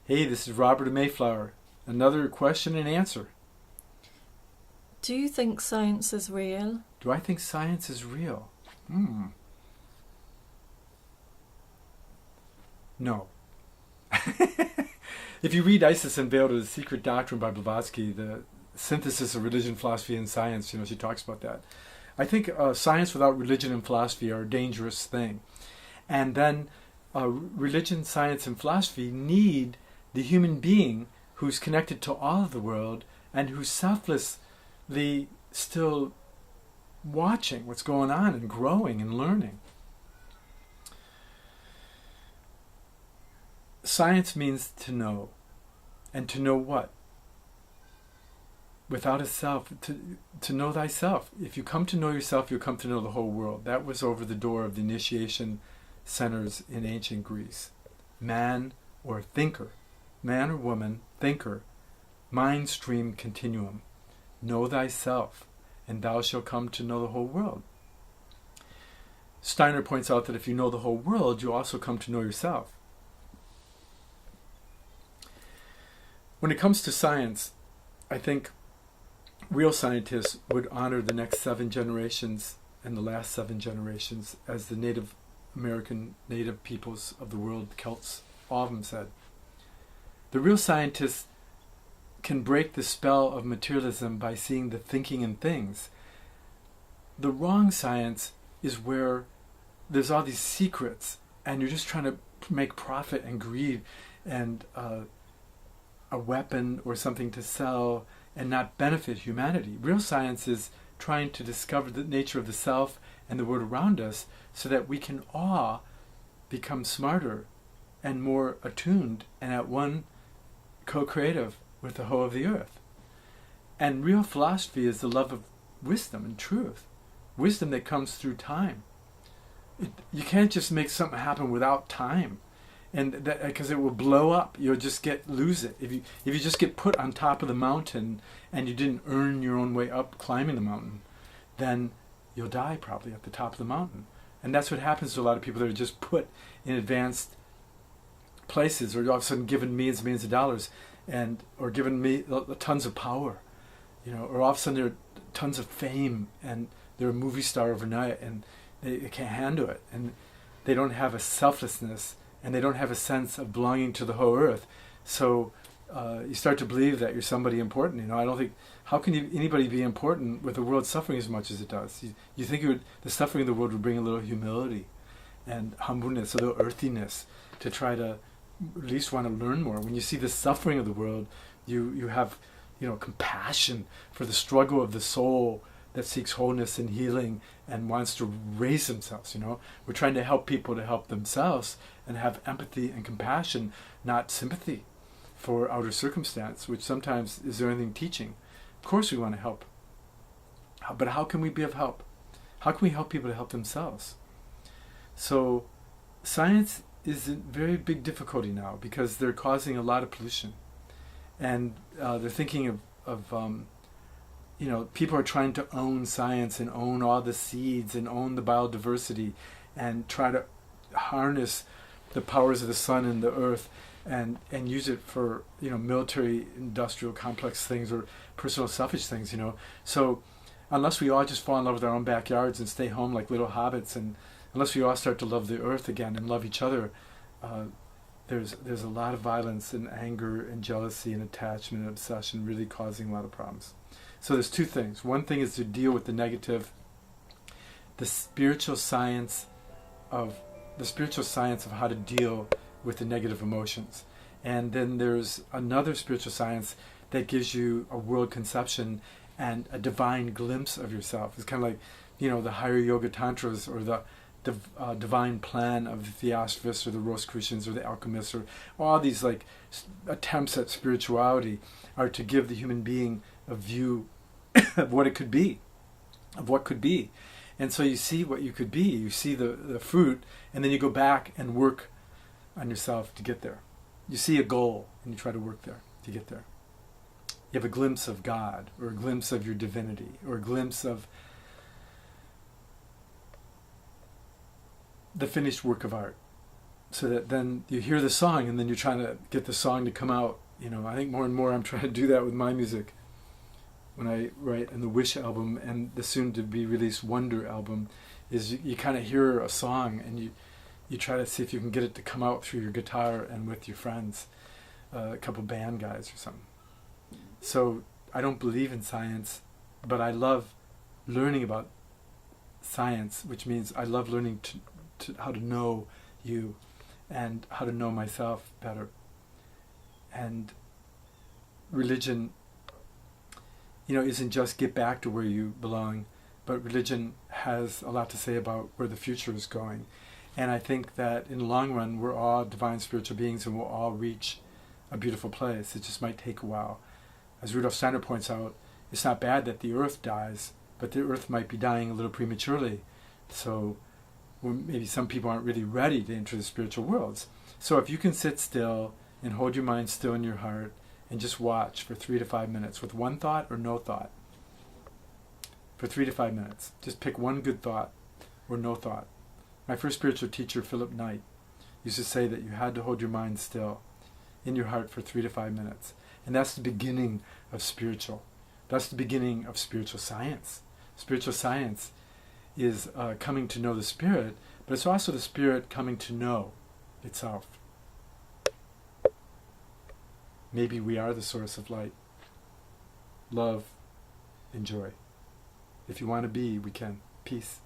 Hey, this is Robert Mayflower. Another question and answer. Do you think science is real? Do I think science is real? No. If you read Isis Unveiled or The Secret Doctrine by Blavatsky, the synthesis of religion, philosophy, and science, she talks about that. I think science without religion and philosophy are a dangerous thing. And then religion, science, and philosophy need the human being who's connected to all of the world and who's selflessly still watching what's going on and growing and learning. Science means to know. And to know what? Without a self, to know thyself. If you come to know yourself, you'll come to know the whole world. That was over the door of the initiation centers in ancient Greece. Man or thinker, man or woman, thinker, mind stream continuum. Know thyself, and thou shalt come to know the whole world. Steiner points out that if you know the whole world, you also come to know yourself. When it comes to science, I think real scientists would honor the next 7 generations and the last 7 generations, as the Native American, native peoples of the world, the Celts, all of them said. The real scientists can break the spell of materialism by seeing the thinking in things. The wrong science is where there's all these secrets and you're just trying to make profit and greed and a weapon or something to sell and not benefit humanity. Real science is trying to discover the nature of the self and the world around us so that we can all become smarter and more attuned and at one co-creative with the whole of the earth. And real philosophy is the love of wisdom and truth. Wisdom that comes through time. You can't just make something happen without time. And that, because it will blow up, you'll just lose it. If you just get put on top of the mountain and you didn't earn your own way up climbing the mountain, then you'll die probably at the top of the mountain. And that's what happens to a lot of people that are just put in advanced places, or all of a sudden given millions and millions of dollars, or given tons of power, or all of a sudden there are tons of fame and they're a movie star overnight and they can't handle it, and they don't have a selflessness and they don't have a sense of belonging to the whole earth. So you start to believe that you're somebody important. I don't think, how can anybody be important with the world suffering as much as it does? You think the suffering of the world would bring a little humility and humbleness, a little earthiness, to try to at least want to learn more. When you see the suffering of the world, you have compassion for the struggle of the soul that seeks wholeness and healing and wants to raise themselves. We're trying to help people to help themselves and have empathy and compassion, not sympathy for outer circumstance, which sometimes is the only thing teaching. Of course we want to help. But how can we be of help? How can we help people to help themselves? So science is in very big difficulty now because they're causing a lot of pollution. And they're thinking of people are trying to own science and own all the seeds and own the biodiversity and try to harness the powers of the sun and the earth and use it for military industrial complex things or personal selfish things. So unless we all just fall in love with our own backyards and stay home like little hobbits, and unless we all start to love the earth again and love each other, there's a lot of violence and anger and jealousy and attachment and obsession really causing a lot of problems. So there's 2 things. One thing is to deal with the negative, the spiritual science of how to deal with the negative emotions. And then there's another spiritual science that gives you a world conception and a divine glimpse of yourself. It's kind of like, the higher yoga tantras, or the divine plan of the Theosophists or the Rosicrucians or the alchemists, or all these like attempts at spirituality are to give the human being a view of what it could be, of what could be. And so you see what you could be, you see the fruit, and then you go back and work on yourself to get there. You see a goal and you try to work there to get there. You have a glimpse of God, or a glimpse of your divinity, or a glimpse of the finished work of art. so that then you hear the song and then you're trying to get the song to come out. I think more and more I'm trying to do that with my music. When I write in the Wish album and the soon-to-be released Wonder album, is you kind of hear a song and you try to see if you can get it to come out through your guitar and with your friends, a couple band guys or something. So I don't believe in science, but I love learning about science, which means I love learning to how to know you and how to know myself better. And religion, isn't just get back to where you belong, but religion has a lot to say about where the future is going. And I think that in the long run, we're all divine spiritual beings and we'll all reach a beautiful place. It just might take a while. As Rudolf Steiner points out, it's not bad that the earth dies, but the earth might be dying a little prematurely. So maybe some people aren't really ready to enter the spiritual worlds. So if you can sit still and hold your mind still in your heart and just watch for 3 to 5 minutes with one thought or no thought. For 3 to 5 minutes. Just pick one good thought or no thought. My first spiritual teacher, Philip Knight, used to say that you had to hold your mind still in your heart for 3 to 5 minutes. And that's the beginning of spiritual. That's the beginning of spiritual science. Spiritual science is coming to know the spirit, but it's also the spirit coming to know itself. Maybe we are the source of light, love, and joy. If you want to be, we can. Peace.